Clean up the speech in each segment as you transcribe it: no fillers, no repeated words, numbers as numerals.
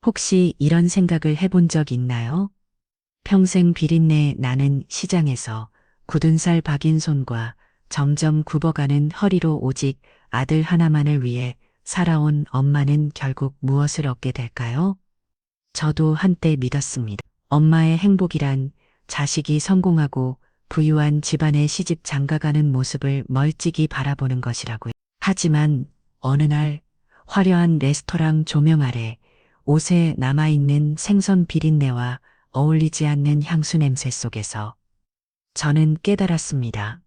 혹시 이런 생각을 해본 적 있나요? 평생 비린내 나는 시장에서 굳은 살 박인 손과 점점 굽어가는 허리로 오직 아들 하나만을 위해 살아온 엄마는 결국 무엇을 얻게 될까요? 저도 한때 믿었습니다. 엄마의 행복이란 자식이 성공하고 부유한 집안에 시집 장가가는 모습을 멀찍이 바라보는 것이라고요. 하지만 어느 날 화려한 레스토랑 조명 아래 옷에 남아있는 생선 비린내와 어울리지 않는 향수 냄새 속에서 저는 깨달았습니다.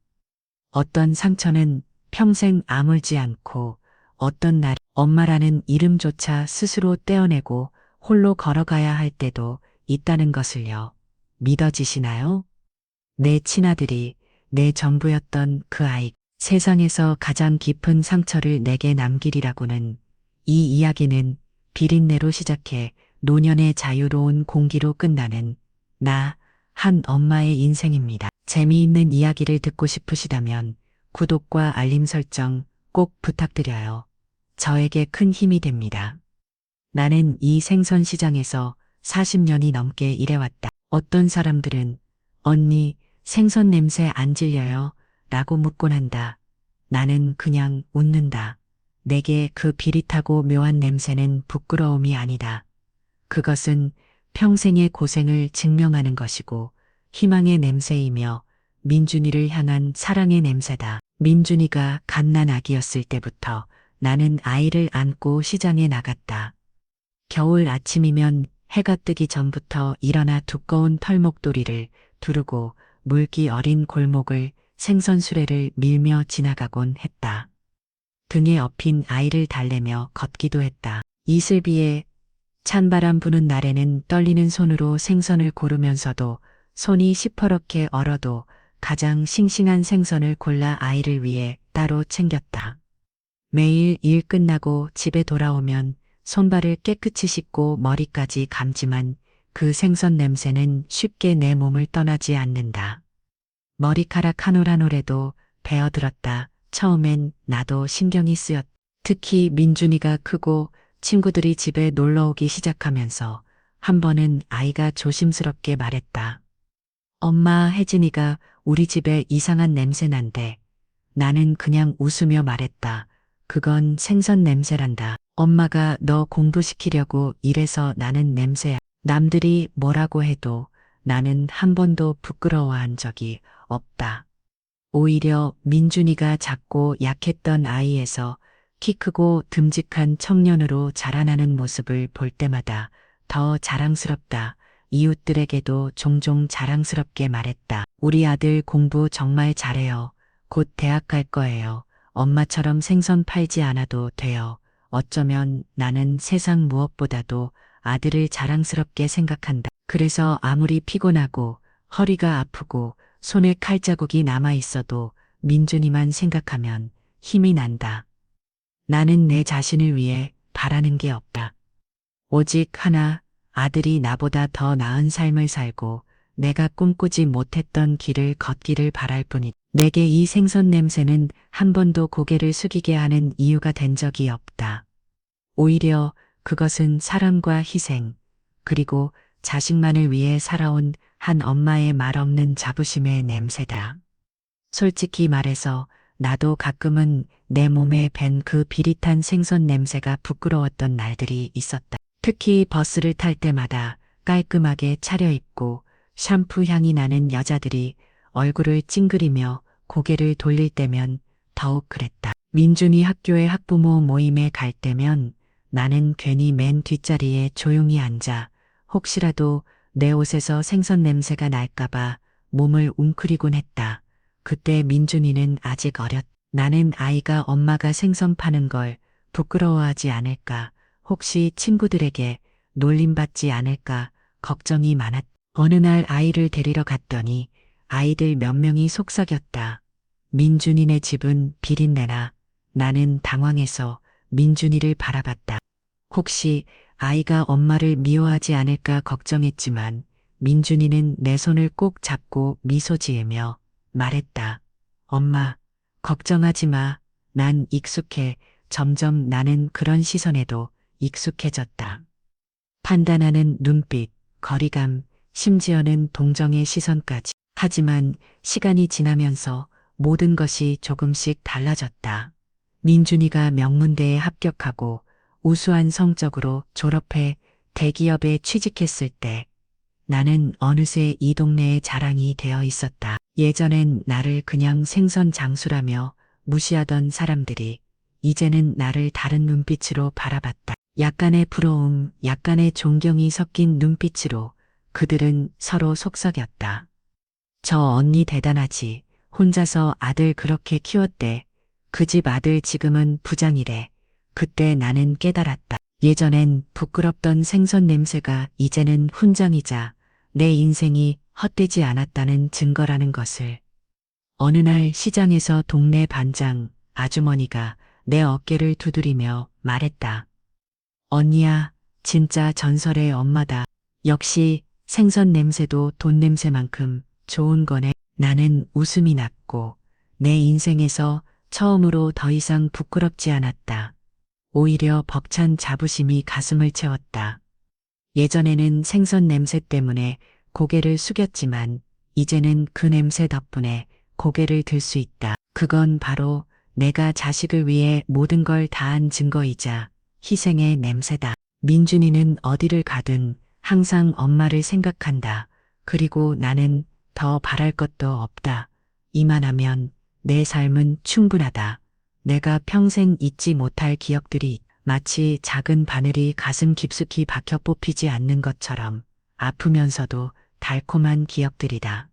어떤 상처는 평생 아물지 않고 어떤 날 엄마라는 이름조차 스스로 떼어내고 홀로 걸어가야 할 때도 있다는 것을요. 믿어지시나요? 내 친아들이 내 전부였던 그 아이, 세상에서 가장 깊은 상처를 내게 남기리라고는 이 이야기는 비린내로 시작해 노년의 자유로운 공기로 끝나는 나, 한 엄마의 인생입니다. 재미있는 이야기를 듣고 싶으시다면 구독과 알림 설정 꼭 부탁드려요. 저에게 큰 힘이 됩니다. 나는 이 생선 시장에서 40년이 넘게 일해왔다. 어떤 사람들은 언니 생선 냄새 안 질려요? 라고 묻곤 한다. 나는 그냥 웃는다. 내게 그 비릿하고 묘한 냄새는 부끄러움이 아니다. 그것은 평생의 고생을 증명하는 것이고 희망의 냄새이며 민준이를 향한 사랑의 냄새다. 민준이가 갓난아기였을 때부터 나는 아이를 안고 시장에 나갔다. 겨울 아침이면 해가 뜨기 전부터 일어나 두꺼운 털목도리를 두르고 물기 어린 골목을 생선 수레를 밀며 지나가곤 했다. 등에 업힌 아이를 달래며 걷기도 했다. 이슬비에 찬바람 부는 날에는 떨리는 손으로 생선을 고르면서도 손이 시퍼렇게 얼어도 가장 싱싱한 생선을 골라 아이를 위해 따로 챙겼다. 매일 일 끝나고 집에 돌아오면 손발을 깨끗이 씻고 머리까지 감지만 그 생선 냄새는 쉽게 내 몸을 떠나지 않는다. 머리카락 한 올 한 올에도 베어들었다. 처음엔 나도 신경이 쓰였다. 특히 민준이가 크고 친구들이 집에 놀러 오기 시작하면서 한 번은 아이가 조심스럽게 말했다. 엄마, 혜진이가 우리 집에 이상한 냄새 난대. 나는 그냥 웃으며 말했다. 그건 생선 냄새란다. 엄마가 너 공부시키려고 이래서 나는 냄새야. 남들이 뭐라고 해도 나는 한 번도 부끄러워한 적이 없다. 오히려 민준이가 작고 약했던 아이에서 키 크고 듬직한 청년으로 자라나는 모습을 볼 때마다 더 자랑스럽다. 이웃들에게도 종종 자랑스럽게 말했다. 우리 아들 공부 정말 잘해요. 곧 대학 갈 거예요. 엄마처럼 생선 팔지 않아도 돼요. 어쩌면 나는 세상 무엇보다도 아들을 자랑스럽게 생각한다. 그래서 아무리 피곤하고 허리가 아프고 손에 칼자국이 남아 있어도 민준이만 생각하면 힘이 난다. 나는 내 자신을 위해 바라는 게 없다. 오직 하나, 아들이 나보다 더 나은 삶을 살고 내가 꿈꾸지 못했던 길을 걷기를 바랄 뿐이다. 내게 이 생선 냄새는 한 번도 고개를 숙이게 하는 이유가 된 적이 없다. 오히려 그것은 사랑과 희생, 그리고 자식만을 위해 살아온 한 엄마의 말없는 자부심의 냄새다. 솔직히 말해서 나도 가끔은 내 몸에 밴 그 비릿한 생선 냄새가 부끄러웠던 날들이 있었다. 특히 버스를 탈 때마다 깔끔하게 차려입고 샴푸 향이 나는 여자들이 얼굴을 찡그리며 고개를 돌릴 때면 더욱 그랬다. 민준이 학교의 학부모 모임에 갈 때면 나는 괜히 맨 뒷자리에 조용히 앉아 혹시라도 내 옷에서 생선 냄새가 날까봐 몸을 웅크리곤 했다. 그때 민준이는 아직 어렸다. 나는 아이가 엄마가 생선 파는 걸 부끄러워하지 않을까, 혹시 친구들에게 놀림받지 않을까 걱정이 많았다. 어느 날 아이를 데리러 갔더니 아이들 몇 명이 속삭였다. 민준이네 집은 비린내나. 나는 당황해서 민준이를 바라봤다. 혹시 아이가 엄마를 미워하지 않을까 걱정했지만 민준이는 내 손을 꼭 잡고 미소 지으며 말했다. 엄마, 걱정하지 마. 난 익숙해. 점점 나는 그런 시선에도 익숙해졌다. 판단하는 눈빛, 거리감, 심지어는 동정의 시선까지. 하지만 시간이 지나면서 모든 것이 조금씩 달라졌다. 민준이가 명문대에 합격하고 우수한 성적으로 졸업해 대기업에 취직했을 때 나는 어느새 이 동네의 자랑이 되어 있었다. 예전엔 나를 그냥 생선 장수라며 무시하던 사람들이 이제는 나를 다른 눈빛으로 바라봤다. 약간의 부러움, 약간의 존경이 섞인 눈빛으로 그들은 서로 속삭였다. 저 언니 대단하지. 혼자서 아들 그렇게 키웠대. 그 집 아들 지금은 부장이래. 그때 나는 깨달았다. 예전엔 부끄럽던 생선 냄새가 이제는 훈장이자 내 인생이 헛되지 않았다는 증거라는 것을. 어느 날 시장에서 동네 반장 아주머니가 내 어깨를 두드리며 말했다. 언니야, 진짜 전설의 엄마다. 역시 생선 냄새도 돈 냄새만큼 좋은 거네. 나는 웃음이 났고 내 인생에서 처음으로 더 이상 부끄럽지 않았다. 오히려 벅찬 자부심이 가슴을 채웠다. 예전에는 생선 냄새 때문에 고개를 숙였지만 이제는 그 냄새 덕분에 고개를 들 수 있다. 그건 바로 내가 자식을 위해 모든 걸 다한 증거이자 희생의 냄새다. 민준이는 어디를 가든 항상 엄마를 생각한다. 그리고 나는 더 바랄 것도 없다. 이만하면 내 삶은 충분하다. 내가 평생 잊지 못할 기억들이 마치 작은 바늘이 가슴 깊숙이 박혀 뽑히지 않는 것처럼 아프면서도 달콤한 기억들이다.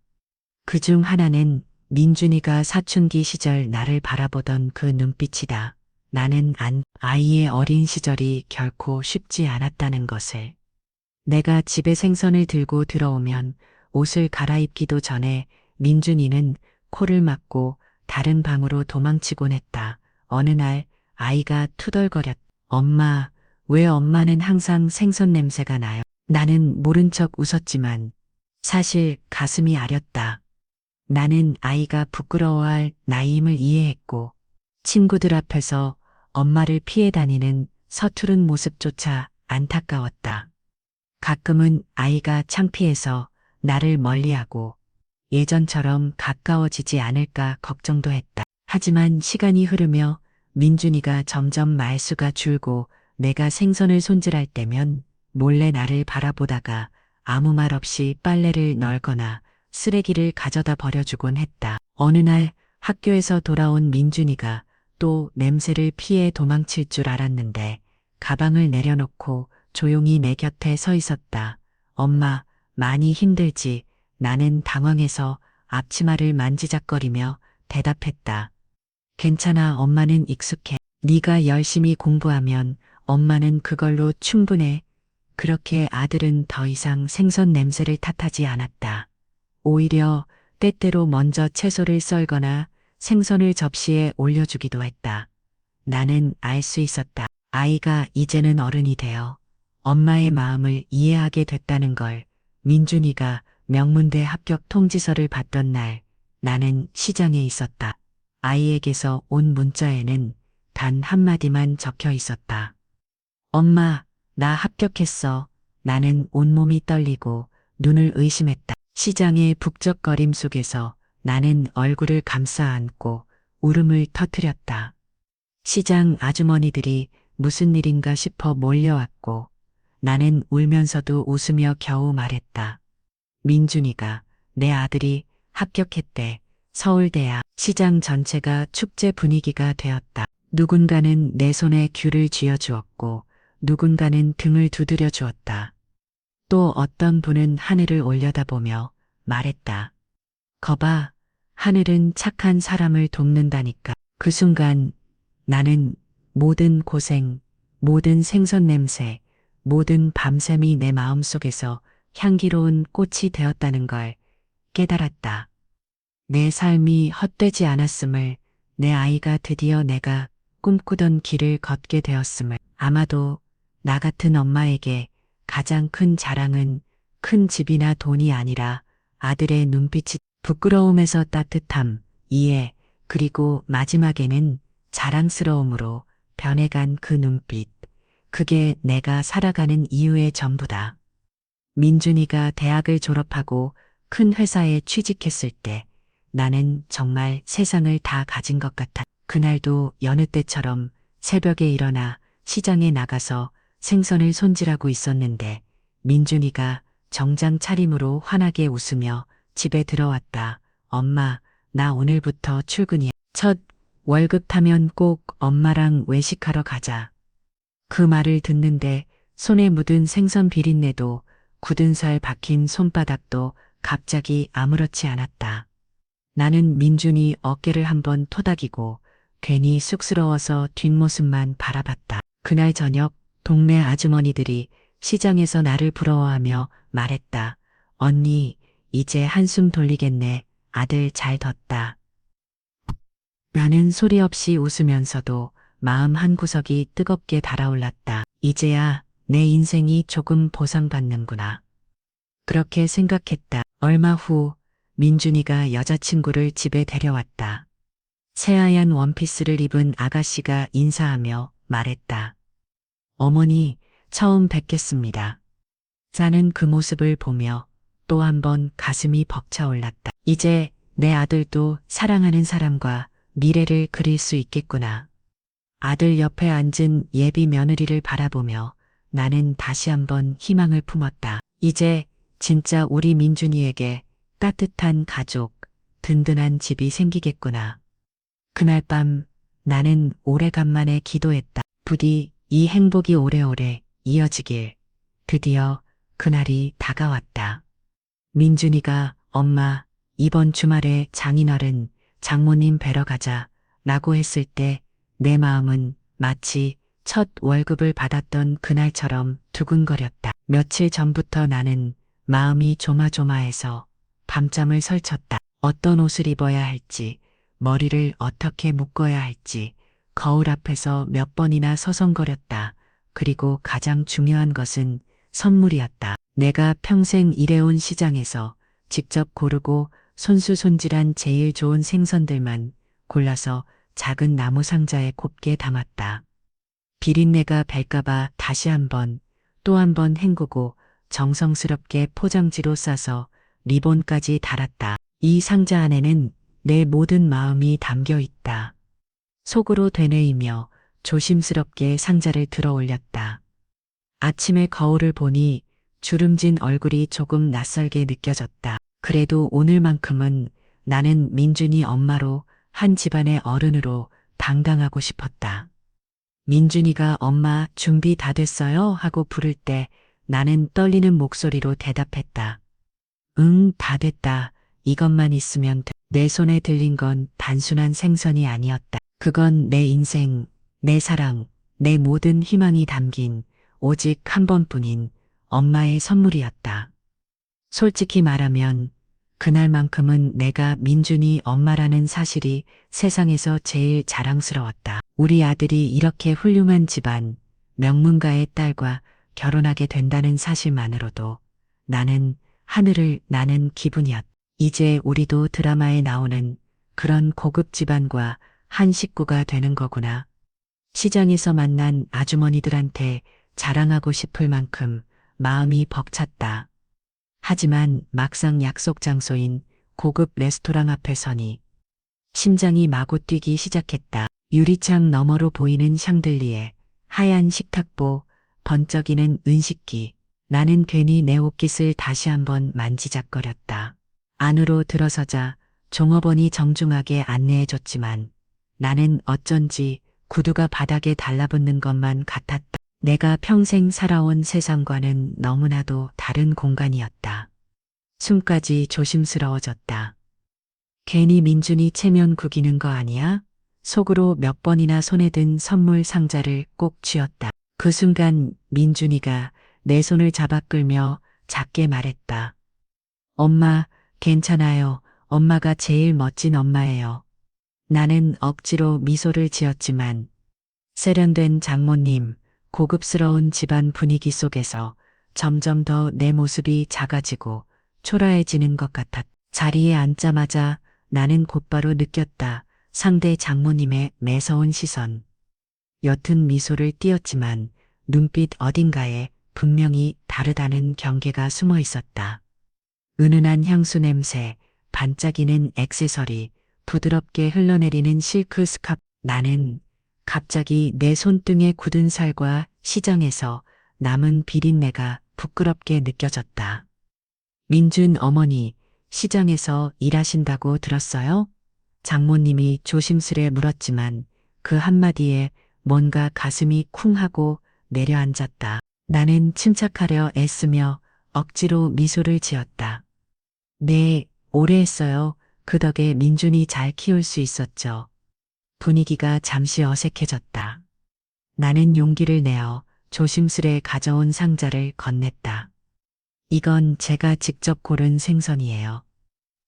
그중 하나는 민준이가 사춘기 시절 나를 바라보던 그 눈빛이다. 나는 아이의 어린 시절이 결코 쉽지 않았다는 것을. 내가 집에 생선을 들고 들어오면 옷을 갈아입기도 전에 민준이는 코를 막고 다른 방으로 도망치곤 했다. 어느 날 아이가 투덜거렸다. 엄마, 왜 엄마는 항상 생선 냄새가 나요? 나는 모른 척 웃었지만 사실 가슴이 아렸다. 나는 아이가 부끄러워할 나이임을 이해했고 친구들 앞에서 엄마를 피해 다니는 서투른 모습조차 안타까웠다. 가끔은 아이가 창피해서 나를 멀리하고 예전처럼 가까워지지 않을까 걱정도 했다. 하지만 시간이 흐르며 민준이가 점점 말수가 줄고 내가 생선을 손질할 때면 몰래 나를 바라보다가 아무 말 없이 빨래를 널거나 쓰레기를 가져다 버려주곤 했다. 어느 날 학교에서 돌아온 민준이가 또 냄새를 피해 도망칠 줄 알았는데 가방을 내려놓고 조용히 내 곁에 서 있었다. 엄마, 많이 힘들지? 나는 당황해서 앞치마를 만지작거리며 대답했다. 괜찮아, 엄마는 익숙해. 네가 열심히 공부하면 엄마는 그걸로 충분해. 그렇게 아들은 더 이상 생선 냄새를 탓하지 않았다. 오히려 때때로 먼저 채소를 썰거나 생선을 접시에 올려주기도 했다. 나는 알 수 있었다. 아이가 이제는 어른이 되어 엄마의 마음을 이해하게 됐다는 걸. 민준이가 명문대 합격 통지서를 받던 날 나는 시장에 있었다. 아이에게서 온 문자에는 단 한마디만 적혀 있었다. 엄마, 나 합격했어. 나는 온몸이 떨리고 눈을 의심했다. 시장의 북적거림 속에서 나는 얼굴을 감싸 안고 울음을 터뜨렸다. 시장 아주머니들이 무슨 일인가 싶어 몰려왔고 나는 울면서도 웃으며 겨우 말했다. 민준이가, 내 아들이 합격했대. 서울대야. 시장 전체가 축제 분위기가 되었다. 누군가는 내 손에 귤을 쥐어주었고 누군가는 등을 두드려 주었다. 또 어떤 분은 하늘을 올려다보며 말했다. 거봐, 하늘은 착한 사람을 돕는다니까. 그 순간 나는 모든 고생, 모든 생선 냄새, 모든 밤샘이 내 마음속에서 향기로운 꽃이 되었다는 걸 깨달았다. 내 삶이 헛되지 않았음을, 내 아이가 드디어 내가 꿈꾸던 길을 걷게 되었음을. 아마도 나 같은 엄마에게 가장 큰 자랑은 큰 집이나 돈이 아니라 아들의 눈빛이, 부끄러움에서 따뜻함, 이해, 그리고 마지막에는 자랑스러움으로 변해간 그 눈빛. 그게 내가 살아가는 이유의 전부다. 민준이가 대학을 졸업하고 큰 회사에 취직했을 때 나는 정말 세상을 다 가진 것 같아. 그날도 여느 때처럼 새벽에 일어나 시장에 나가서 생선을 손질하고 있었는데 민준이가 정장 차림으로 환하게 웃으며 집에 들어왔다. 엄마, 나 오늘부터 출근이야. 첫 월급 타면 꼭 엄마랑 외식하러 가자. 그 말을 듣는데 손에 묻은 생선 비린내도 굳은 살 박힌 손바닥도 갑자기 아무렇지 않았다. 나는 민준이 어깨를 한번 토닥이고 괜히 쑥스러워서 뒷모습만 바라봤다. 그날 저녁 동네 아주머니들이 시장에서 나를 부러워하며 말했다. 언니, 이제 한숨 돌리겠네. 아들 잘 뒀다. 나는 소리 없이 웃으면서도 마음 한구석이 뜨겁게 달아올랐다. 이제야 내 인생이 조금 보상받는구나. 그렇게 생각했다. 얼마 후 민준이가 여자친구를 집에 데려왔다. 새하얀 원피스를 입은 아가씨가 인사하며 말했다. 어머니, 처음 뵙겠습니다. 나는 그 모습을 보며 또 한 번 가슴이 벅차올랐다. 이제 내 아들도 사랑하는 사람과 미래를 그릴 수 있겠구나. 아들 옆에 앉은 예비 며느리를 바라보며 나는 다시 한번 희망을 품었다. 이제 진짜 우리 민준이에게 따뜻한 가족, 든든한 집이 생기겠구나. 그날 밤 나는 오래간만에 기도했다. 부디 이 행복이 오래오래 이어지길. 드디어 그날이 다가왔다. 민준이가 엄마, 이번 주말에 장인어른, 장모님 뵈러 가자 라고 했을 때 내 마음은 마치 첫 월급을 받았던 그날처럼 두근거렸다. 며칠 전부터 나는 마음이 조마조마해서 밤잠을 설쳤다. 어떤 옷을 입어야 할지, 머리를 어떻게 묶어야 할지, 거울 앞에서 몇 번이나 서성거렸다. 그리고 가장 중요한 것은 선물이었다. 내가 평생 일해온 시장에서 직접 고르고 손수손질한 제일 좋은 생선들만 골라서 작은 나무 상자에 곱게 담았다. 비린내가 뱄까봐 다시 한번 또 한 번 헹구고 정성스럽게 포장지로 싸서 리본까지 달았다. 이 상자 안에는 내 모든 마음이 담겨 있다. 속으로 되뇌이며 조심스럽게 상자를 들어 올렸다. 아침에 거울을 보니 주름진 얼굴이 조금 낯설게 느껴졌다. 그래도 오늘만큼은 나는 민준이 엄마로 한 집안의 어른으로 당당하고 싶었다. 민준이가 엄마 준비 다 됐어요? 하고 부를 때 나는 떨리는 목소리로 대답했다. 응, 다 됐다. 이것만 있으면 돼. 내 손에 들린 건 단순한 생선이 아니었다. 그건 내 인생, 내 사랑, 내 모든 희망이 담긴 오직 한 번뿐인 엄마의 선물이었다. 솔직히 말하면 그날만큼은 내가 민준이 엄마라는 사실이 세상에서 제일 자랑스러웠다. 우리 아들이 이렇게 훌륭한 집안, 명문가의 딸과 결혼하게 된다는 사실만으로도 나는 하늘을 나는 기분이었다. 이제 우리도 드라마에 나오는 그런 고급 집안과 한 식구가 되는 거구나. 시장에서 만난 아주머니들한테 자랑하고 싶을 만큼 마음이 벅찼다. 하지만 막상 약속 장소인 고급 레스토랑 앞에 서니 심장이 마구 뛰기 시작했다. 유리창 너머로 보이는 샹들리에, 하얀 식탁보, 번쩍이는 은식기. 나는 괜히 내 옷깃을 다시 한번 만지작거렸다. 안으로 들어서자 종업원이 정중하게 안내해줬지만 나는 어쩐지 구두가 바닥에 달라붙는 것만 같았다. 내가 평생 살아온 세상과는 너무나도 다른 공간이었다. 숨까지 조심스러워졌다. 괜히 민준이 체면 구기는 거 아니야? 속으로 몇 번이나 손에 든 선물 상자를 꼭 쥐었다. 그 순간 민준이가 내 손을 잡아 끌며 작게 말했다. 엄마, 괜찮아요. 엄마가 제일 멋진 엄마예요. 나는 억지로 미소를 지었지만 세련된 장모님, 고급스러운 집안 분위기 속에서 점점 더 내 모습이 작아지고 초라해지는 것 같았다. 자리에 앉자마자 나는 곧바로 느꼈다. 상대 장모님의 매서운 시선. 옅은 미소를 띄었지만 눈빛 어딘가에 분명히 다르다는 경계가 숨어 있었다. 은은한 향수 냄새, 반짝이는 액세서리, 부드럽게 흘러내리는 실크 스카프. 나는 갑자기 내 손등에 굳은 살과 시장에서 남은 비린내가 부끄럽게 느껴졌다. 민준 어머니, 시장에서 일하신다고 들었어요? 장모님이 조심스레 물었지만 그 한마디에 뭔가 가슴이 쿵 하고 내려앉았다. 나는 침착하려 애쓰며 억지로 미소를 지었다. 네, 오래 했어요. 그 덕에 민준이 잘 키울 수 있었죠. 분위기가 잠시 어색해졌다. 나는 용기를 내어 조심스레 가져온 상자를 건넸다. 이건 제가 직접 고른 생선이에요.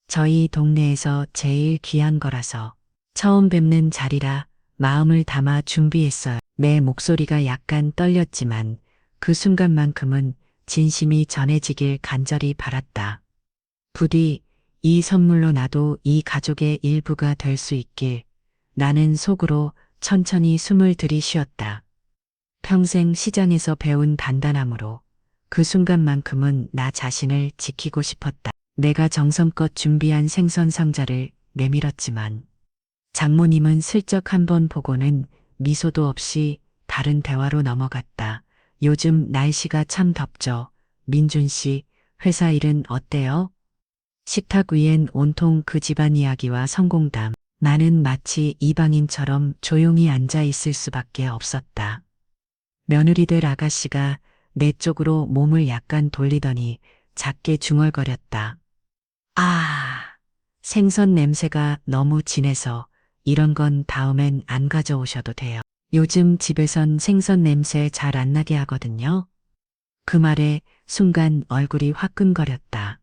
저희 동네에서 제일 귀한 거라서 처음 뵙는 자리라 마음을 담아 준비했어요. 내 목소리가 약간 떨렸지만 그 순간만큼은 진심이 전해지길 간절히 바랐다. 부디 이 선물로 나도 이 가족의 일부가 될 수 있길. 나는 속으로 천천히 숨을 들이쉬었다. 평생 시장에서 배운 단단함으로 그 순간만큼은 나 자신을 지키고 싶었다. 내가 정성껏 준비한 생선 상자를 내밀었지만 장모님은 슬쩍 한번 보고는 미소도 없이 다른 대화로 넘어갔다. 요즘 날씨가 참 덥죠. 민준 씨, 회사 일은 어때요? 식탁 위엔 온통 그 집안 이야기와 성공담. 나는 마치 이방인처럼 조용히 앉아 있을 수밖에 없었다. 며느리들 아가씨가 내 쪽으로 몸을 약간 돌리더니 작게 중얼거렸다. 아, 생선 냄새가 너무 진해서 이런 건 다음엔 안 가져오셔도 돼요. 요즘 집에선 생선 냄새 잘 안 나게 하거든요. 그 말에 순간 얼굴이 화끈거렸다.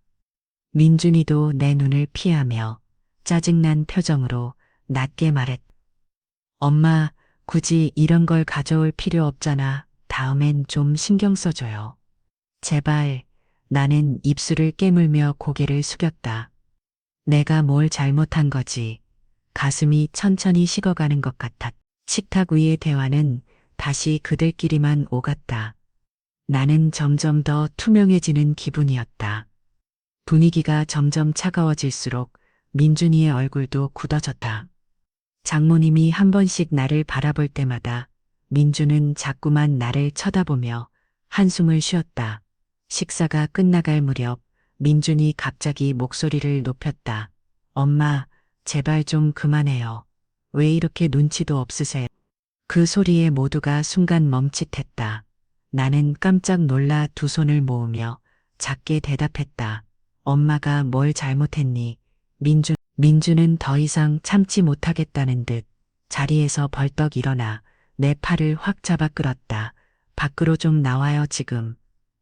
민준이도 내 눈을 피하며 짜증난 표정으로 낮게 말했다. 엄마, 굳이 이런 걸 가져올 필요 없잖아. 다음엔 좀 신경 써줘요. 제발. 나는 입술을 깨물며 고개를 숙였다. 내가 뭘 잘못한 거지. 가슴이 천천히 식어가는 것 같았다. 식탁 위의 대화는 다시 그들끼리만 오갔다. 나는 점점 더 투명해지는 기분이었다. 분위기가 점점 차가워질수록 민준이의 얼굴도 굳어졌다. 장모님이 한 번씩 나를 바라볼 때마다 민준은 자꾸만 나를 쳐다보며 한숨을 쉬었다. 식사가 끝나갈 무렵 민준이 갑자기 목소리를 높였다. 엄마, 제발 좀 그만해요. 왜 이렇게 눈치도 없으세요? 그 소리에 모두가 순간 멈칫했다. 나는 깜짝 놀라 두 손을 모으며 작게 대답했다. 엄마가 뭘 잘못했니? 민준은 더 이상 참지 못하겠다는 듯 자리에서 벌떡 일어나 내 팔을 확 잡아 끌었다. 밖으로 좀 나와요 지금.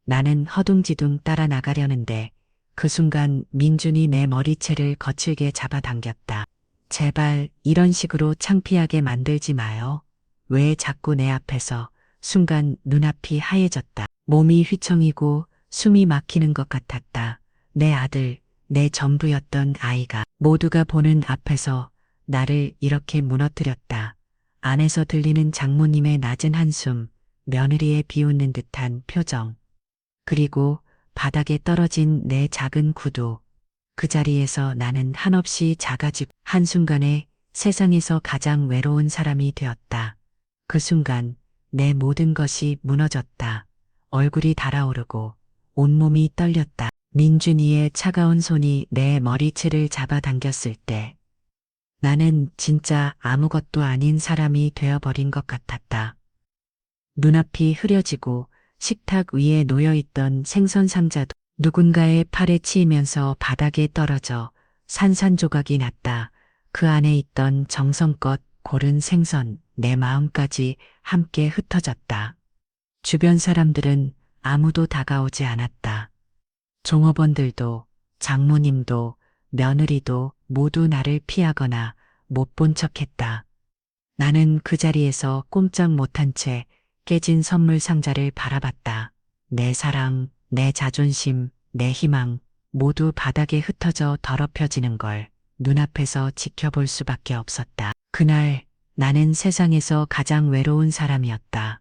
나는 허둥지둥 따라 나가려는데 그 순간 민준이 내 머리채를 거칠게 잡아당겼다. 제발 이런 식으로 창피하게 만들지 마요. 왜 자꾸 내 앞에서. 순간 눈앞이 하얘졌다. 몸이 휘청이고 숨이 막히는 것 같았다. 내 아들, 내 전부였던 아이가 모두가 보는 앞에서 나를 이렇게 무너뜨렸다. 안에서 들리는 장모님의 낮은 한숨, 며느리의 비웃는 듯한 표정, 그리고 바닥에 떨어진 내 작은 구두. 그 자리에서 나는 한없이 작아지고 한순간에 세상에서 가장 외로운 사람이 되었다. 그 순간 내 모든 것이 무너졌다. 얼굴이 달아오르고 온몸이 떨렸다. 민준이의 차가운 손이 내 머리채를 잡아당겼을 때 나는 진짜 아무것도 아닌 사람이 되어버린 것 같았다. 눈앞이 흐려지고 식탁 위에 놓여있던 생선 상자도 누군가의 팔에 치이면서 바닥에 떨어져 산산조각이 났다. 그 안에 있던 정성껏 고른 생선, 내 마음까지 함께 흩어졌다. 주변 사람들은 아무도 다가오지 않았다. 종업원들도, 장모님도, 며느리도 모두 나를 피하거나 못 본 척했다. 나는 그 자리에서 꼼짝 못한 채 깨진 선물 상자를 바라봤다. 내 사랑, 내 자존심, 내 희망 모두 바닥에 흩어져 더럽혀지는 걸 눈앞에서 지켜볼 수밖에 없었다. 그날 나는 세상에서 가장 외로운 사람이었다.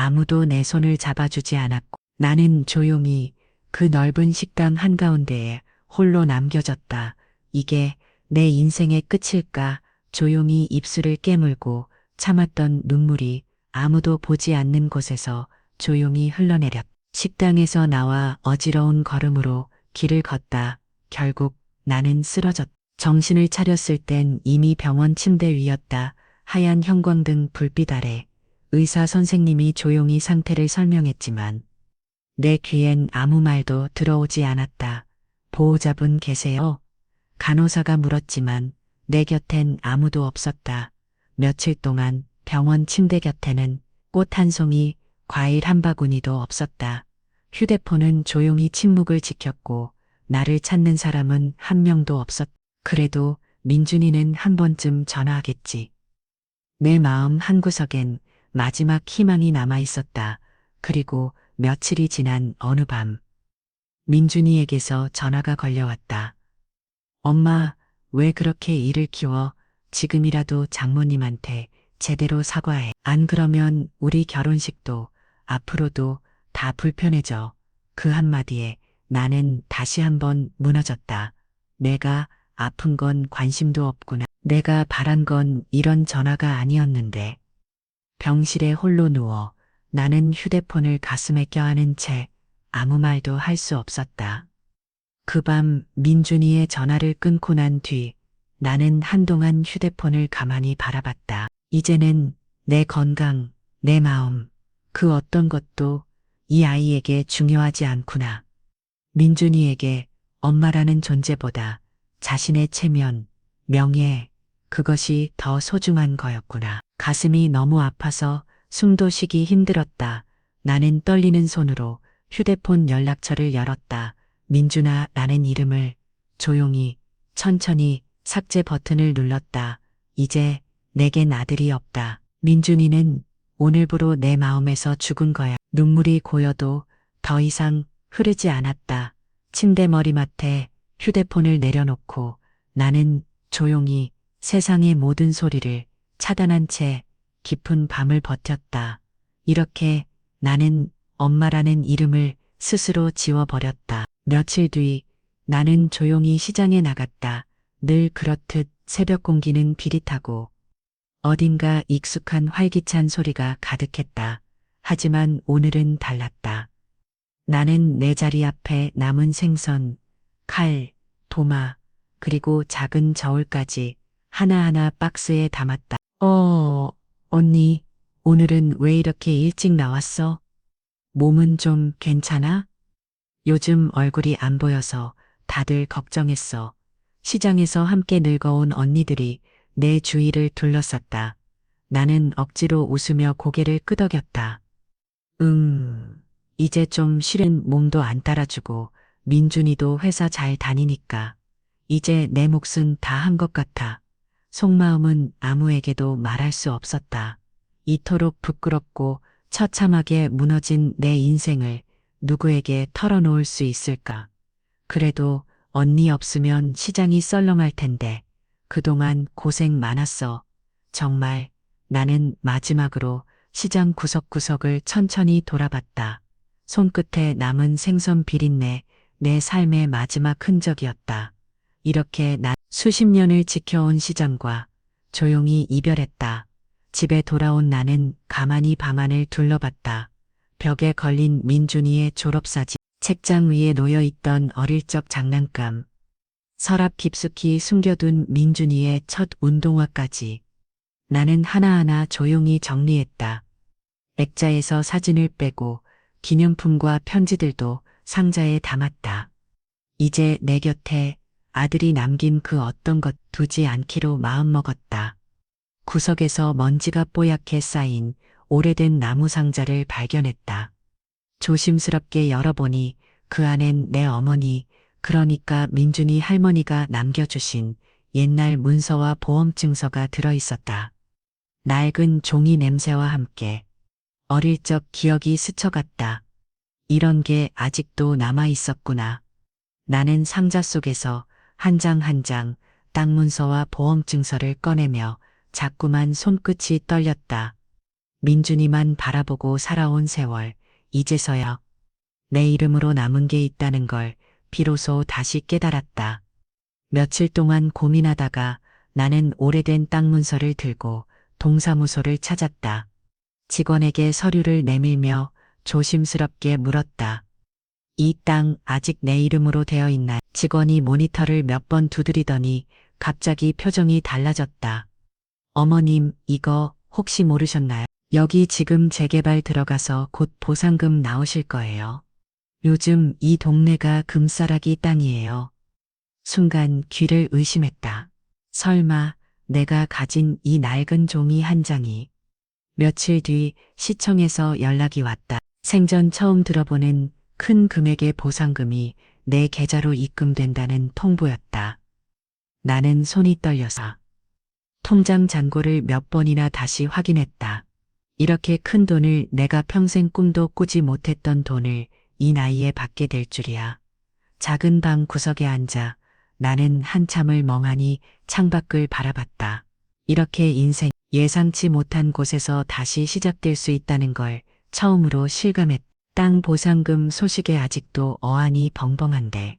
아무도 내 손을 잡아주지 않았고 나는 조용히 그 넓은 식당 한가운데에 홀로 남겨졌다. 이게 내 인생의 끝일까? 조용히 입술을 깨물고 참았던 눈물이 아무도 보지 않는 곳에서 조용히 흘러내렸다. 식당에서 나와 어지러운 걸음으로 길을 걷다. 결국 나는 쓰러졌다. 정신을 차렸을 땐 이미 병원 침대 위였다. 하얀 형광등 불빛 아래 의사 선생님이 조용히 상태를 설명했지만 내 귀엔 아무 말도 들어오지 않았다. 보호자분 계세요? 간호사가 물었지만 내 곁엔 아무도 없었다. 며칠 동안 병원 침대 곁에는 꽃 한 송이, 과일 한 바구니도 없었다. 휴대폰은 조용히 침묵을 지켰고 나를 찾는 사람은 한 명도 없었다. 그래도 민준이는 한 번쯤 전화하겠지. 내 마음 한구석엔 마지막 희망이 남아 있었다. 그리고 며칠이 지난 어느 밤, 민준이에게서 전화가 걸려왔다. 엄마, 왜 그렇게 일을 키워? 지금이라도 장모님한테 제대로 사과해. 안 그러면 우리 결혼식도 앞으로도 다 불편해져. 그 한마디에 나는 다시 한번 무너졌다. 내가 아픈 건 관심도 없구나. 내가 바란 건 이런 전화가 아니었는데. 병실에 홀로 누워 나는 휴대폰을 가슴에 껴안은 채 아무 말도 할 수 없었다. 그 밤 민준이의 전화를 끊고 난 뒤 나는 한동안 휴대폰을 가만히 바라봤다. 이제는 내 건강, 내 마음, 그 어떤 것도 이 아이에게 중요하지 않구나. 민준이에게 엄마라는 존재보다 자신의 체면, 명예, 그것이 더 소중한 거였구나. 가슴이 너무 아파서 숨도 쉬기 힘들었다. 나는 떨리는 손으로 휴대폰 연락처를 열었다. 민준아 라는 이름을 조용히, 천천히 삭제 버튼을 눌렀다. 이제 내겐 아들이 없다. 민준이는 오늘부로 내 마음에서 죽은 거야. 눈물이 고여도 더 이상 흐르지 않았다. 침대 머리맡에 휴대폰을 내려놓고 나는 조용히 세상의 모든 소리를 차단한 채 깊은 밤을 버텼다. 이렇게 나는 엄마라는 이름을 스스로 지워버렸다. 며칠 뒤 나는 조용히 시장에 나갔다. 늘 그렇듯 새벽 공기는 비릿하고 어딘가 익숙한 활기찬 소리가 가득했다. 하지만 오늘은 달랐다. 나는 내 자리 앞에 남은 생선, 칼, 도마, 그리고 작은 저울까지 하나하나 박스에 담았다. 언니, 오늘은 왜 이렇게 일찍 나왔어? 몸은 좀 괜찮아? 요즘 얼굴이 안 보여서 다들 걱정했어. 시장에서 함께 늙어온 언니들이 내 주위를 둘러쌌다. 나는 억지로 웃으며 고개를 끄덕였다. 이제 좀 쉬는 몸도 안 따라주고 민준이도 회사 잘 다니니까 이제 내 몫은 다 한 것 같아. 속마음은 아무에게도 말할 수 없었다. 이토록 부끄럽고 처참하게 무너진 내 인생을 누구에게 털어놓을 수 있을까? 그래도 언니 없으면 시장이 썰렁할 텐데 그동안 고생 많았어. 정말 나는 마지막으로 시장 구석구석을 천천히 돌아봤다. 손끝에 남은 생선 비린내, 내 삶의 마지막 흔적이었다. 이렇게 난 수십 년을 지켜온 시장과 조용히 이별했다. 집에 돌아온 나는 가만히 방 안을 둘러봤다. 벽에 걸린 민준이의 졸업사진, 책장 위에 놓여있던 어릴 적 장난감, 서랍 깊숙이 숨겨둔 민준이의 첫 운동화까지. 나는 하나하나 조용히 정리했다. 액자에서 사진을 빼고 기념품과 편지들도 상자에 담았다. 이제 내 곁에 아들이 남긴 그 어떤 것 두지 않기로 마음먹었다. 구석에서 먼지가 뽀얗게 쌓인 오래된 나무 상자를 발견했다. 조심스럽게 열어보니 그 안엔 내 어머니, 그러니까 민준이 할머니가 남겨주신 옛날 문서와 보험증서가 들어있었다. 낡은 종이 냄새와 함께 어릴 적 기억이 스쳐갔다. 이런 게 아직도 남아있었구나. 나는 상자 속에서 한 장 한 장 땅 문서와 보험증서를 꺼내며 자꾸만 손끝이 떨렸다. 민준이만 바라보고 살아온 세월, 이제서야 내 이름으로 남은 게 있다는 걸 비로소 다시 깨달았다. 며칠 동안 고민하다가 나는 오래된 땅 문서를 들고 동사무소를 찾았다. 직원에게 서류를 내밀며 조심스럽게 물었다. 이 땅 아직 내 이름으로 되어 있나요? 직원이 모니터를 몇 번 두드리더니 갑자기 표정이 달라졌다. 어머님, 이거 혹시 모르셨나요? 여기 지금 재개발 들어가서 곧 보상금 나오실 거예요. 요즘 이 동네가 금싸라기 땅이에요. 순간 귀를 의심했다. 설마 내가 가진 이 낡은 종이 한 장이. 며칠 뒤 시청에서 연락이 왔다. 생전 처음 들어보는 큰 금액의 보상금이 내 계좌로 입금된다는 통보였다. 나는 손이 떨려서 통장 잔고를 몇 번이나 다시 확인했다. 이렇게 큰 돈을, 내가 평생 꿈도 꾸지 못했던 돈을 이 나이에 받게 될 줄이야. 작은 방 구석에 앉아 나는 한참을 멍하니 창밖을 바라봤다. 이렇게 인생, 예상치 못한 곳에서 다시 시작될 수 있다는 걸 처음으로 실감했다. 땅 보상금 소식에 아직도 어안이 벙벙한데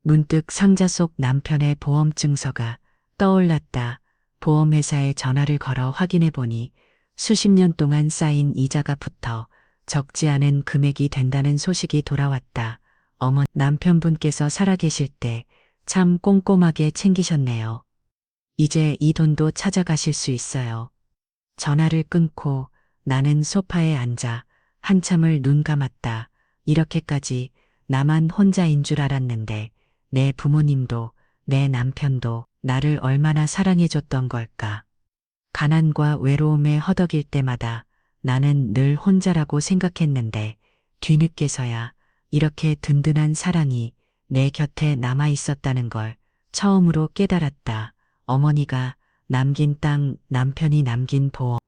문득 상자 속 남편의 보험증서가 떠올랐다. 보험회사에 전화를 걸어 확인해 보니 수십 년 동안 쌓인 이자가 붙어 적지 않은 금액이 된다는 소식이 돌아왔다. 어머, 남편분께서 살아계실 때 참 꼼꼼하게 챙기셨네요. 이제 이 돈도 찾아가실 수 있어요. 전화를 끊고 나는 소파에 앉아 한참을 눈 감았다. 이렇게까지 나만 혼자인 줄 알았는데 내 부모님도 내 남편도 나를 얼마나 사랑해줬던 걸까. 가난과 외로움에 허덕일 때마다 나는 늘 혼자라고 생각했는데 뒤늦게서야 이렇게 든든한 사랑이 내 곁에 남아 있었다는 걸 처음으로 깨달았다. 어머니가 남긴 땅, 남편이 남긴 보험,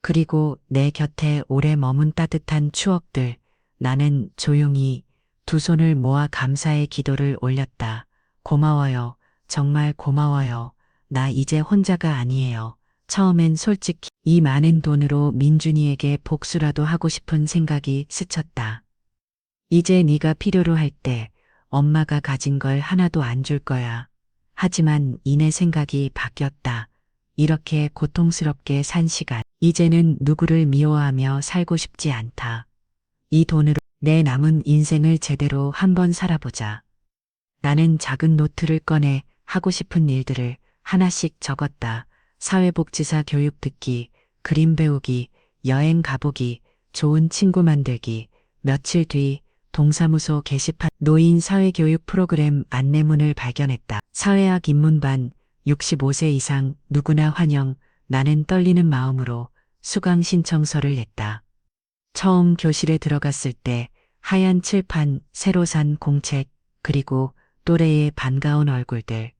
그리고 내 곁에 오래 머문 따뜻한 추억들. 나는 조용히 두 손을 모아 감사의 기도를 올렸다. 고마워요. 정말 고마워요. 나 이제 혼자가 아니에요. 처음엔 솔직히 이 많은 돈으로 민준이에게 복수라도 하고 싶은 생각이 스쳤다. 이제 네가 필요로 할 때 엄마가 가진 걸 하나도 안 줄 거야. 하지만 이내 생각이 바뀌었다. 이렇게 고통스럽게 산 시간, 이제는 누구를 미워하며 살고 싶지 않다. 이 돈으로 내 남은 인생을 제대로 한번 살아보자. 나는 작은 노트를 꺼내 하고 싶은 일들을 하나씩 적었다. 사회복지사 교육 듣기, 그림 배우기, 여행 가보기, 좋은 친구 만들기. 며칠 뒤 동사무소 게시판 노인 사회교육 프로그램 안내문을 발견했다. 사회학 입문반 65세 이상 누구나 환영. 나는 떨리는 마음으로 수강 신청서를 냈다. 처음 교실에 들어갔을 때 하얀 칠판, 새로 산 공책, 그리고 또래의 반가운 얼굴들.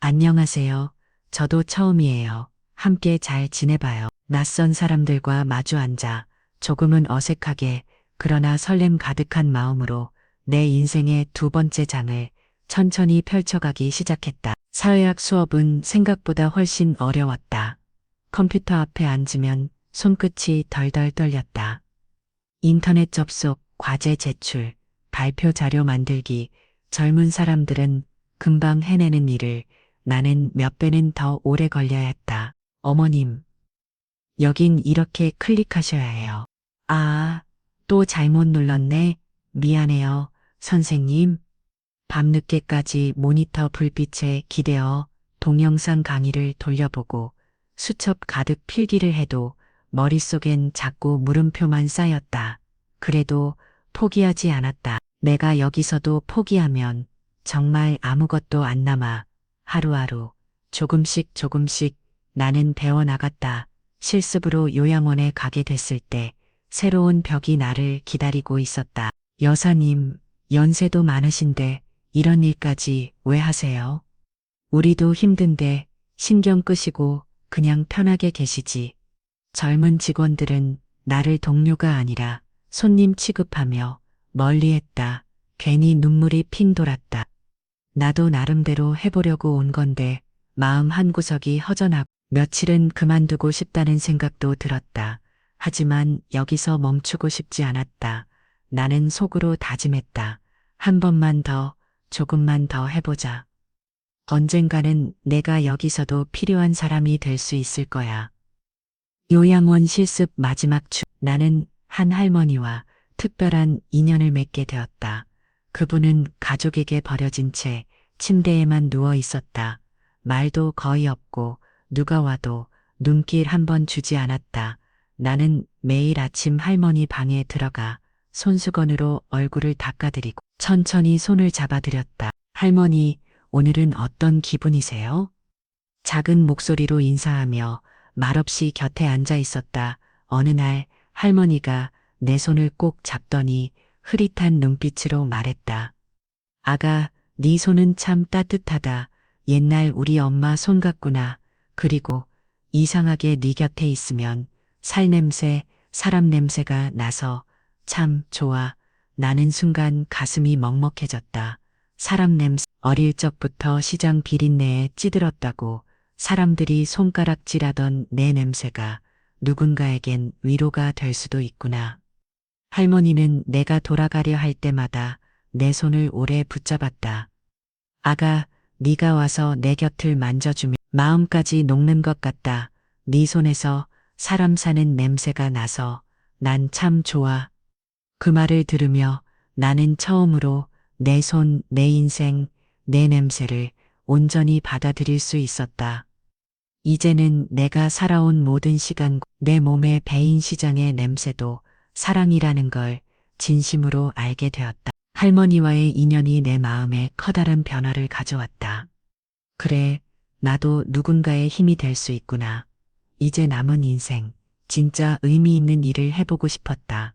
안녕하세요. 저도 처음이에요. 함께 잘 지내봐요. 낯선 사람들과 마주 앉아 조금은 어색하게, 그러나 설렘 가득한 마음으로 내 인생의 두 번째 장을 천천히 펼쳐가기 시작했다. 사회학 수업은 생각보다 훨씬 어려웠다. 컴퓨터 앞에 앉으면 손끝이 덜덜 떨렸다. 인터넷 접속, 과제 제출, 발표 자료 만들기. 젊은 사람들은 금방 해내는 일을 나는 몇 배는 더 오래 걸려야 했다. 어머님, 여긴 이렇게 클릭하셔야 해요. 아, 또 잘못 눌렀네. 미안해요, 선생님. 밤늦게까지 모니터 불빛에 기대어 동영상 강의를 돌려보고 수첩 가득 필기를 해도 머릿속엔 자꾸 물음표만 쌓였다. 그래도 포기하지 않았다. 내가 여기서도 포기하면 정말 아무것도 안 남아. 하루하루 조금씩 조금씩 나는 배워나갔다. 실습으로 요양원에 가게 됐을 때 새로운 벽이 나를 기다리고 있었다. 여사님, 연세도 많으신데 이런 일까지 왜 하세요? 우리도 힘든데 신경 끄시고 그냥 편하게 계시지. 젊은 직원들은 나를 동료가 아니라 손님 취급하며 멀리했다. 괜히 눈물이 핑 돌았다. 나도 나름대로 해보려고 온 건데 마음 한구석이 허전하고 며칠은 그만두고 싶다는 생각도 들었다. 하지만 여기서 멈추고 싶지 않았다. 나는 속으로 다짐했다. 한 번만 더, 조금만 더 해보자. 언젠가는 내가 여기서도 필요한 사람이 될 수 있을 거야. 요양원 실습 마지막 주, 나는 한 할머니와 특별한 인연을 맺게 되었다. 그분은 가족에게 버려진 채 침대에만 누워 있었다. 말도 거의 없고 누가 와도 눈길 한 번 주지 않았다. 나는 매일 아침 할머니 방에 들어가 손수건으로 얼굴을 닦아드리고 천천히 손을 잡아드렸다. 할머니, 오늘은 어떤 기분이세요? 작은 목소리로 인사하며 말없이 곁에 앉아 있었다. 어느 날 할머니가 내 손을 꼭 잡더니 흐릿한 눈빛으로 말했다. 아가, 네 손은 참 따뜻하다. 옛날 우리 엄마 손 같구나. 그리고 이상하게 네 곁에 있으면 살 냄새, 사람 냄새가 나서 참 좋아. 나는 순간 가슴이 먹먹해졌다. 사람 냄새, 어릴 적부터 시장 비린내에 찌들었다고 사람들이 손가락질하던 내 냄새가 누군가에겐 위로가 될 수도 있구나. 할머니는 내가 돌아가려 할 때마다 내 손을 오래 붙잡았다. 아가, 네가 와서 내 곁을 만져주면 마음까지 녹는 것 같다. 네 손에서 사람 사는 냄새가 나서 난 참 좋아. 그 말을 들으며 나는 처음으로 내 손, 내 인생, 내 냄새를 온전히 받아들일 수 있었다. 이제는 내가 살아온 모든 시간, 내 몸에 배인 시장의 냄새도 사랑이라는 걸 진심으로 알게 되었다. 할머니와의 인연이 내 마음에 커다란 변화를 가져왔다. 그래, 나도 누군가의 힘이 될 수 있구나. 이제 남은 인생, 진짜 의미 있는 일을 해보고 싶었다.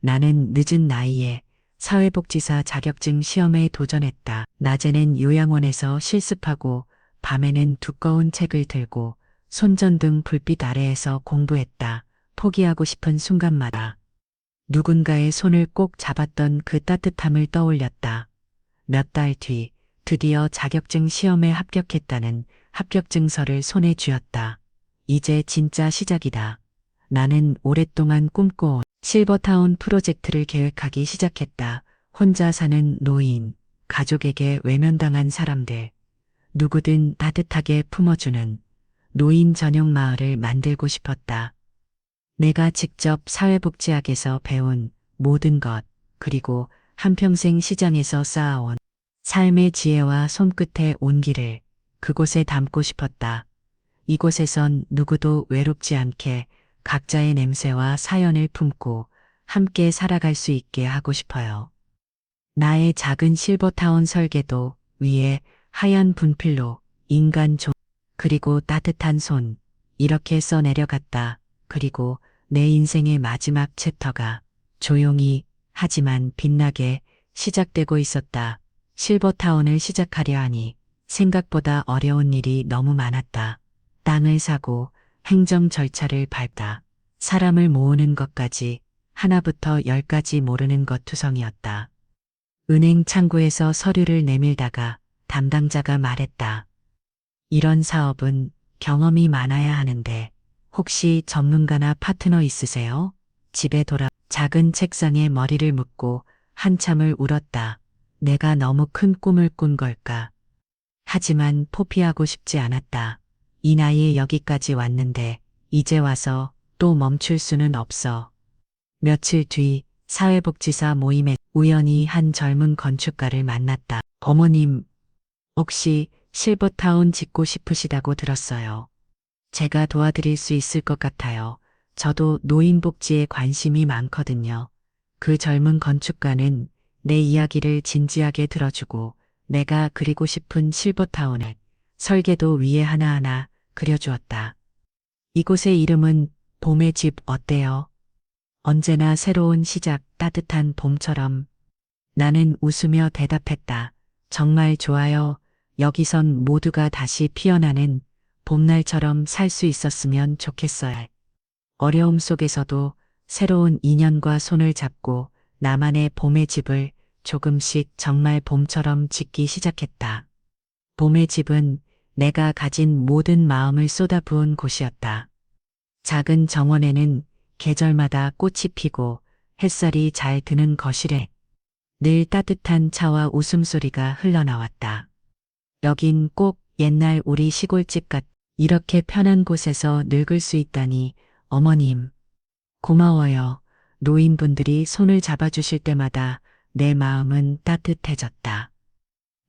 나는 늦은 나이에 사회복지사 자격증 시험에 도전했다. 낮에는 요양원에서 실습하고 밤에는 두꺼운 책을 들고 손전등 불빛 아래에서 공부했다. 포기하고 싶은 순간마다 누군가의 손을 꼭 잡았던 그 따뜻함을 떠올렸다. 몇 달 뒤 드디어 자격증 시험에 합격했다는 합격증서를 손에 쥐었다. 이제 진짜 시작이다. 나는 오랫동안 꿈꿔온 실버타운 프로젝트를 계획하기 시작했다. 혼자 사는 노인, 가족에게 외면당한 사람들, 누구든 따뜻하게 품어주는 노인 전용 마을을 만들고 싶었다. 내가 직접 사회복지학에서 배운 모든 것, 그리고 한평생 시장에서 쌓아온 삶의 지혜와 손끝의 온기를 그곳에 담고 싶었다. 이곳에선 누구도 외롭지 않게 각자의 냄새와 사연을 품고 함께 살아갈 수 있게 하고 싶어요. 나의 작은 실버타운 설계도 위에 하얀 분필로 인간 그리고 따뜻한 손 이렇게 써 내려갔다. 그리고 내 인생의 마지막 챕터가 조용히 하지만 빛나게 시작되고 있었다. 실버타운을 시작하려 하니 생각보다 어려운 일이 너무 많았다. 땅을 사고 행정 절차를 밟다. 사람을 모으는 것까지 하나부터 열까지 모르는 것 투성이었다. 은행 창구에서 서류를 내밀다가 담당자가 말했다. 이런 사업은 경험이 많아야 하는데 혹시 전문가나 파트너 있으세요? 집에 돌아 작은 책상에 머리를 묻고 한참을 울었다. 내가 너무 큰 꿈을 꾼 걸까? 하지만 포기하고 싶지 않았다. 이 나이에 여기까지 왔는데 이제 와서 또 멈출 수는 없어. 며칠 뒤 사회복지사 모임에 우연히 한 젊은 건축가를 만났다. 어머님, 혹시 실버타운 짓고 싶으시다고 들었어요. 제가 도와드릴 수 있을 것 같아요. 저도 노인복지에 관심이 많거든요. 그 젊은 건축가는 내 이야기를 진지하게 들어주고 내가 그리고 싶은 실버타운을 설계도 위에 하나하나 그려주었다. 이곳의 이름은 봄의 집 어때요? 언제나 새로운 시작, 따뜻한 봄처럼. 나는 웃으며 대답했다. 정말 좋아요. 여기선 모두가 다시 피어나는 봄날처럼 살 수 있었으면 좋겠어요. 어려움 속에서도 새로운 인연과 손을 잡고 나만의 봄의 집을 조금씩 정말 봄처럼 짓기 시작했다. 봄의 집은 내가 가진 모든 마음을 쏟아부은 곳이었다. 작은 정원에는 계절마다 꽃이 피고 햇살이 잘 드는 거실에 늘 따뜻한 차와 웃음소리가 흘러나왔다. 여긴 꼭 옛날 우리 시골집 같, 이렇게 편한 곳에서 늙을 수 있다니, 어머님, 고마워요. 노인분들이 손을 잡아주실 때마다 내 마음은 따뜻해졌다.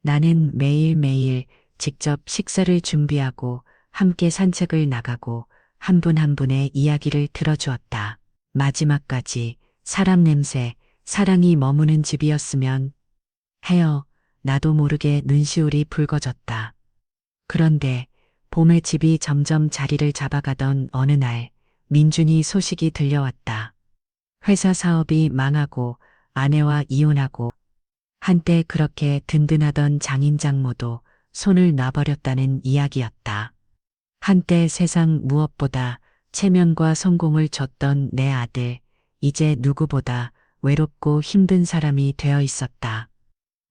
나는 매일매일 직접 식사를 준비하고 함께 산책을 나가고 한 분 한 분의 이야기를 들어주었다. 마지막까지 사람 냄새, 사랑이 머무는 집이었으면 해요. 나도 모르게 눈시울이 붉어졌다. 그런데 봄의 집이 점점 자리를 잡아가던 어느 날 민준이 소식이 들려왔다. 회사 사업이 망하고 아내와 이혼하고 한때 그렇게 든든하던 장인장모도 손을 놔버렸다는 이야기였다. 한때 세상 무엇보다 체면과 성공을 줬던 내 아들, 이제 누구보다 외롭고 힘든 사람이 되어 있었다.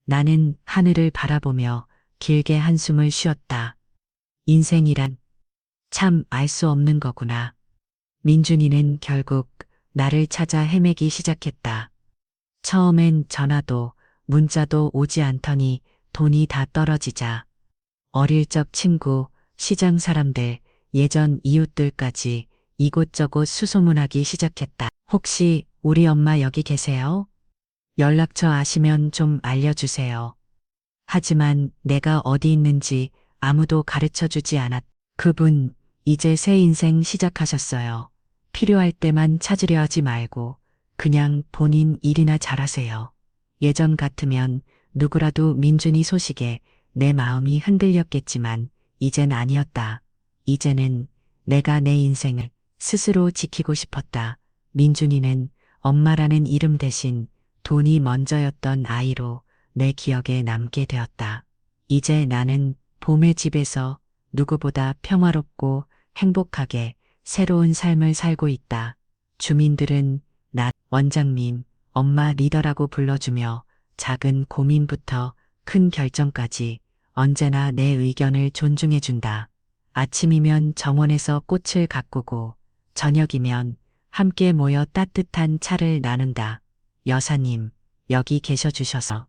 나는 하늘을 바라보며 길게 한숨을 쉬었다. 인생이란 참 알 수 없는 거구나. 민준이는 결국 나를 찾아 헤매기 시작했다. 처음엔 전화도 문자도 오지 않더니 돈이 다 떨어지자 어릴 적 친구, 시장 사람들, 예전 이웃들까지 이곳저곳 수소문하기 시작했다. 혹시 우리 엄마 여기 계세요? 연락처 아시면 좀 알려주세요. 하지만 내가 어디 있는지 아무도 가르쳐 주지 않았. 그분, 이제 새 인생 시작하셨어요. 필요할 때만 찾으려 하지 말고 그냥 본인 일이나 잘하세요. 예전 같으면 누구라도 민준이 소식에 내 마음이 흔들렸겠지만 이젠 아니었다. 이제는 내가 내 인생을 스스로 지키고 싶었다. 민준이는 엄마라는 이름 대신 돈이 먼저였던 아이로 내 기억에 남게 되었다. 이제 나는 봄의 집에서 누구보다 평화롭고 행복하게 새로운 삶을 살고 있다. 주민들은 나 원장님, 엄마 리더라고 불러주며 작은 고민부터 큰 결정까지 언제나 내 의견을 존중해준다. 아침이면 정원에서 꽃을 가꾸고 저녁이면 함께 모여 따뜻한 차를 나눈다. 여사님, 여기 계셔 주셔서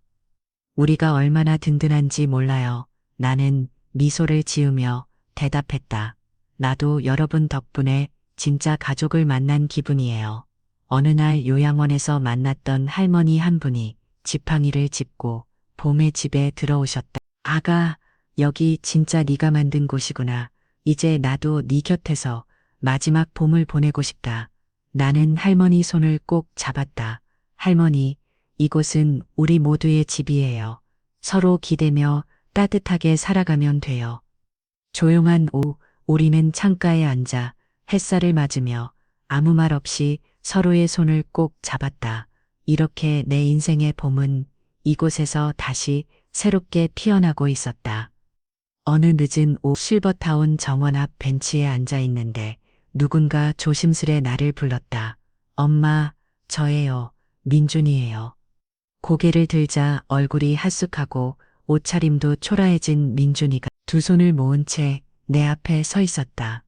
우리가 얼마나 든든한지 몰라요. 나는 미소를 지으며 대답했다. 나도 여러분 덕분에 진짜 가족을 만난 기분이에요. 어느 날 요양원에서 만났던 할머니 한 분이 지팡이를 짚고 봄의 집에 들어오셨다. 아가, 여기 진짜 네가 만든 곳이구나. 이제 나도 네 곁에서 마지막 봄을 보내고 싶다. 나는 할머니 손을 꼭 잡았다. 할머니, 이곳은 우리 모두의 집이에요. 서로 기대며 따뜻하게 살아가면 돼요. 조용한 오후, 우리는 창가에 앉아 햇살을 맞으며 아무 말 없이 서로의 손을 꼭 잡았다. 이렇게 내 인생의 봄은 이곳에서 다시 새롭게 피어나고 있었다. 어느 늦은 오후 실버타운 정원 앞 벤치에 앉아 있는데 누군가 조심스레 나를 불렀다. 엄마, 저예요. 민준이에요. 고개를 들자 얼굴이 하쓱하고 옷차림도 초라해진 민준이가 두 손을 모은 채 내 앞에 서 있었다.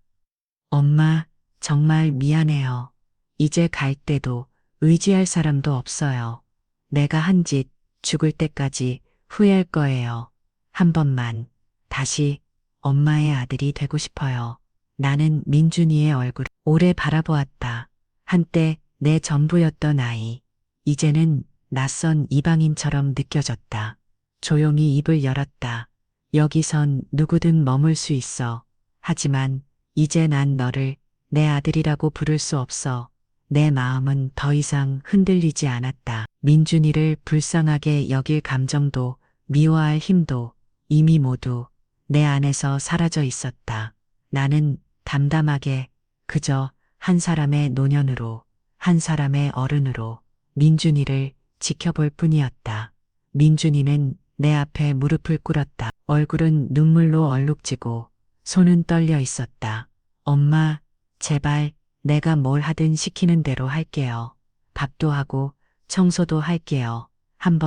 엄마, 정말 미안해요. 이제 갈 때도 의지할 사람도 없어요. 내가 한 짓 죽을 때까지 후회할 거예요. 한 번만 다시 엄마의 아들이 되고 싶어요. 나는 민준이의 얼굴을 오래 바라보았다. 한때 내 전부였던 아이. 이제는 낯선 이방인처럼 느껴졌다. 조용히 입을 열었다. 여기선 누구든 머물 수 있어. 하지만 이제 난 너를 내 아들이라고 부를 수 없어. 내 마음은 더 이상 흔들리지 않았다. 민준이를 불쌍하게 여길 감정도 미워할 힘도 이미 모두 내 안에서 사라져 있었다. 나는 담담하게 그저 한 사람의 노년으로, 한 사람의 어른으로 민준이를 지켜볼 뿐이었다. 민준이는 내 앞에 무릎을 꿇었다. 얼굴은 눈물로 얼룩지고 손은 떨려 있었다. 엄마, 제발 내가 뭘 하든 시키는 대로 할게요. 밥도 하고 청소도 할게요. 한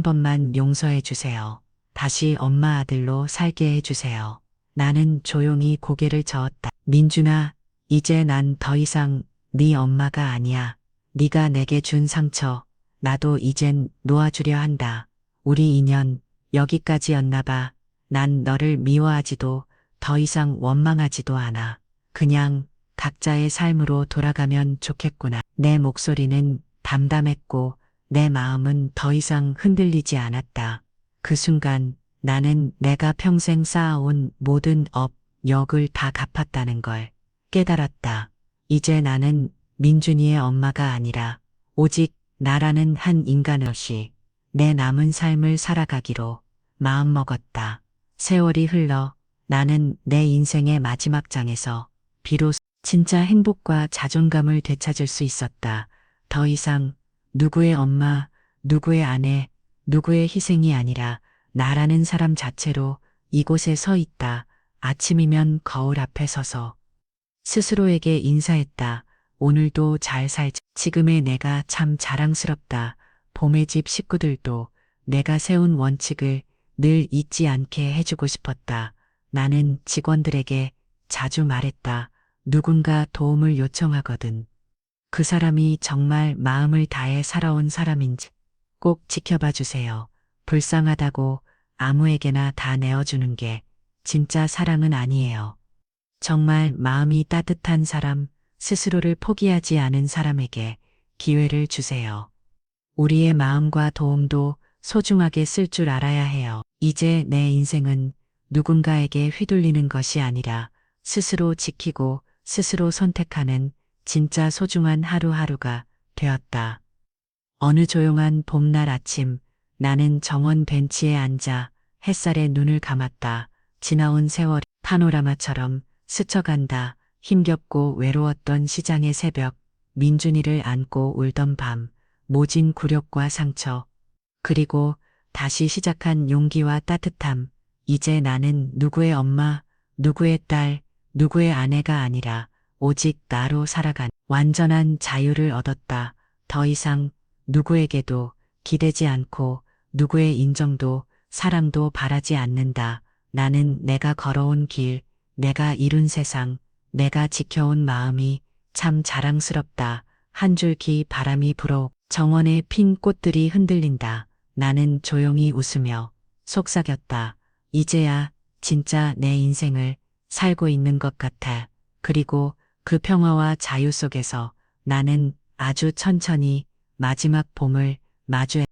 번만 용서해 주세요. 다시 엄마 아들로 살게 해 주세요. 나는 조용히 고개를 저었다. 민준아, 이제 난 더 이상 네 엄마가 아니야. 네가 내게 준 상처, 나도 이젠 놓아주려 한다. 우리 인연, 여기까지였나 봐. 난 너를 미워하지도 더 이상 원망하지도 않아. 그냥 각자의 삶으로 돌아가면 좋겠구나. 내 목소리는 담담했고 내 마음은 더 이상 흔들리지 않았다. 그 순간 나는 내가 평생 쌓아온 모든 업, 역을 다 갚았다는 걸 깨달았다. 이제 나는 민준이의 엄마가 아니라 오직 나라는 한 인간으로서 내 남은 삶을 살아가기로 마음먹었다. 세월이 흘러 나는 내 인생의 마지막 장에서 비로소 진짜 행복과 자존감을 되찾을 수 있었다. 더 이상 누구의 엄마, 누구의 아내, 누구의 희생이 아니라 나라는 사람 자체로 이곳에 서 있다. 아침이면 거울 앞에 서서 스스로에게 인사했다. 오늘도 잘 살자. 지금의 내가 참 자랑스럽다. 봄의 집 식구들도 내가 세운 원칙을 늘 잊지 않게 해주고 싶었다. 나는 직원들에게 자주 말했다. 누군가 도움을 요청하거든. 그 사람이 정말 마음을 다해 살아온 사람인지 꼭 지켜봐 주세요. 불쌍하다고 아무에게나 다 내어주는 게 진짜 사랑은 아니에요. 정말 마음이 따뜻한 사람, 스스로를 포기하지 않은 사람에게 기회를 주세요. 우리의 마음과 도움도 소중하게 쓸 줄 알아야 해요. 이제 내 인생은 누군가에게 휘둘리는 것이 아니라 스스로 지키고 스스로 선택하는 진짜 소중한 하루하루가 되었다. 어느 조용한 봄날 아침, 나는 정원 벤치에 앉아 햇살에 눈을 감았다. 지나온 세월이 파노라마처럼 스쳐간다. 힘겹고 외로웠던 시장의 새벽, 민준이를 안고 울던 밤, 모진 굴욕과 상처, 그리고 다시 시작한 용기와 따뜻함. 이제 나는 누구의 엄마, 누구의 딸, 누구의 아내가 아니라 오직 나로 살아간 완전한 자유를 얻었다. 더 이상 누구에게도 기대지 않고 누구의 인정도 사랑도 바라지 않는다. 나는 내가 걸어온 길, 내가 이룬 세상, 내가 지켜온 마음이 참 자랑스럽다. 한 줄기 바람이 불어 정원에 핀 꽃들이 흔들린다. 나는 조용히 웃으며 속삭였다. 이제야 진짜 내 인생을 살고 있는 것 같아. 그리고 그 평화와 자유 속에서 나는 아주 천천히 마지막 봄을 마주했다.